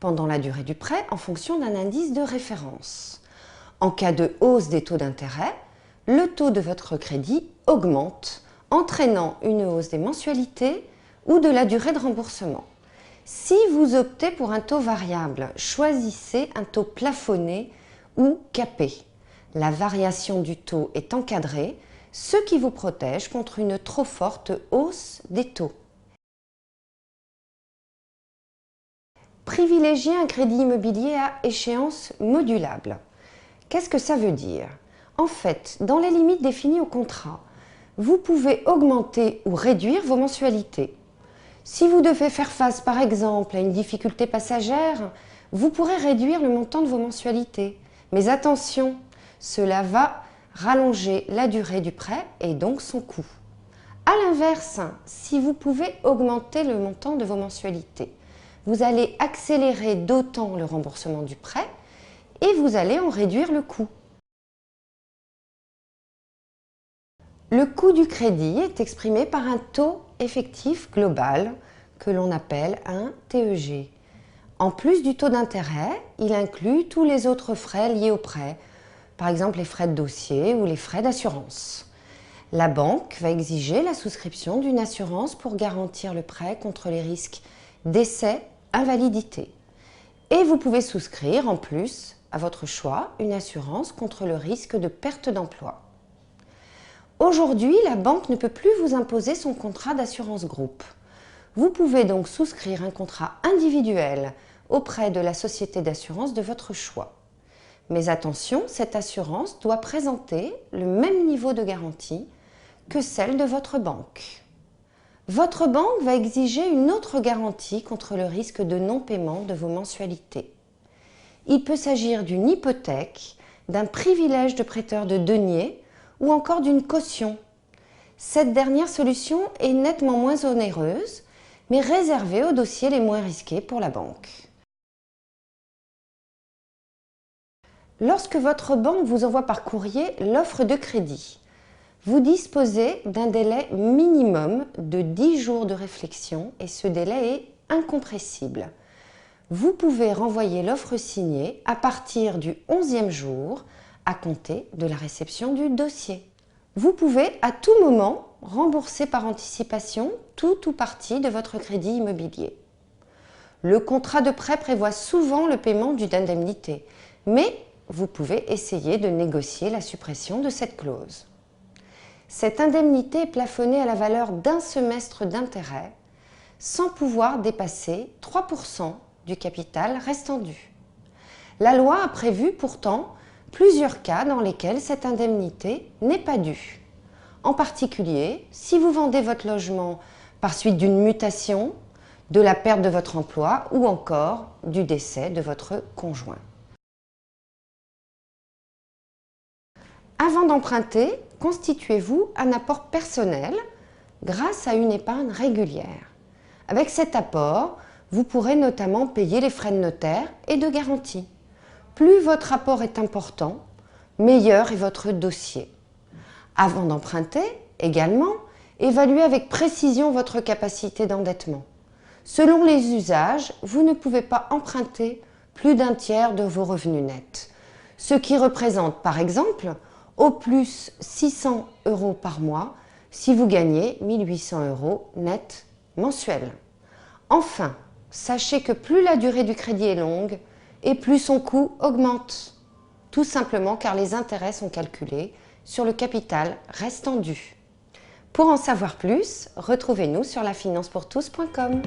pendant la durée du prêt en fonction d'un indice de référence. En cas de hausse des taux d'intérêt, le taux de votre crédit augmente, entraînant une hausse des mensualités ou de la durée de remboursement. Si vous optez pour un taux variable, choisissez un taux plafonné ou capé. La variation du taux est encadrée, ce qui vous protège contre une trop forte hausse des taux. Privilégiez un crédit immobilier à échéance modulable. Qu'est-ce que ça veut dire? En fait, dans les limites définies au contrat, vous pouvez augmenter ou réduire vos mensualités. Si vous devez faire face par exemple à une difficulté passagère, vous pourrez réduire le montant de vos mensualités. Mais attention, cela va rallonger la durée du prêt et donc son coût. A l'inverse, si vous pouvez augmenter le montant de vos mensualités, vous allez accélérer d'autant le remboursement du prêt et vous allez en réduire le coût. Le coût du crédit est exprimé par un taux effectif global que l'on appelle un TEG. En plus du taux d'intérêt, il inclut tous les autres frais liés au prêt, par exemple les frais de dossier ou les frais d'assurance. La banque va exiger la souscription d'une assurance pour garantir le prêt contre les risques décès, invalidité. Et vous pouvez souscrire en plus, à votre choix, une assurance contre le risque de perte d'emploi. Aujourd'hui, la banque ne peut plus vous imposer son contrat d'assurance groupe. Vous pouvez donc souscrire un contrat individuel auprès de la société d'assurance de votre choix. Mais attention, cette assurance doit présenter le même niveau de garantie que celle de votre banque. Votre banque va exiger une autre garantie contre le risque de non-paiement de vos mensualités. Il peut s'agir d'une hypothèque, d'un privilège de prêteur de deniers ou encore d'une caution. Cette dernière solution est nettement moins onéreuse, mais réservée aux dossiers les moins risqués pour la banque. Lorsque votre banque vous envoie par courrier l'offre de crédit, vous disposez d'un délai minimum de 10 jours de réflexion et ce délai est incompressible. Vous pouvez renvoyer l'offre signée à partir du 11e jour à compter de la réception du dossier. Vous pouvez à tout moment rembourser par anticipation tout ou partie de votre crédit immobilier. Le contrat de prêt prévoit souvent le paiement d'une indemnité, mais vous pouvez essayer de négocier la suppression de cette clause. Cette indemnité est plafonnée à la valeur d'un semestre d'intérêt, sans pouvoir dépasser 3% du capital restant dû. La loi a prévu pourtant plusieurs cas dans lesquels cette indemnité n'est pas due. En particulier, si vous vendez votre logement par suite d'une mutation, de la perte de votre emploi ou encore du décès de votre conjoint. Avant d'emprunter, constituez-vous un apport personnel grâce à une épargne régulière. Avec cet apport, vous pourrez notamment payer les frais de notaire et de garantie. Plus votre apport est important, meilleur est votre dossier. Avant d'emprunter, également, évaluez avec précision votre capacité d'endettement. Selon les usages, vous ne pouvez pas emprunter plus d'un tiers de vos revenus nets, ce qui représente par exemple au plus 600 € par mois si vous gagnez 1 800 € net mensuels. Enfin, sachez que plus la durée du crédit est longue et plus son coût augmente, tout simplement car les intérêts sont calculés sur le capital restant dû. Pour en savoir plus, retrouvez-nous sur lafinancepourtous.com.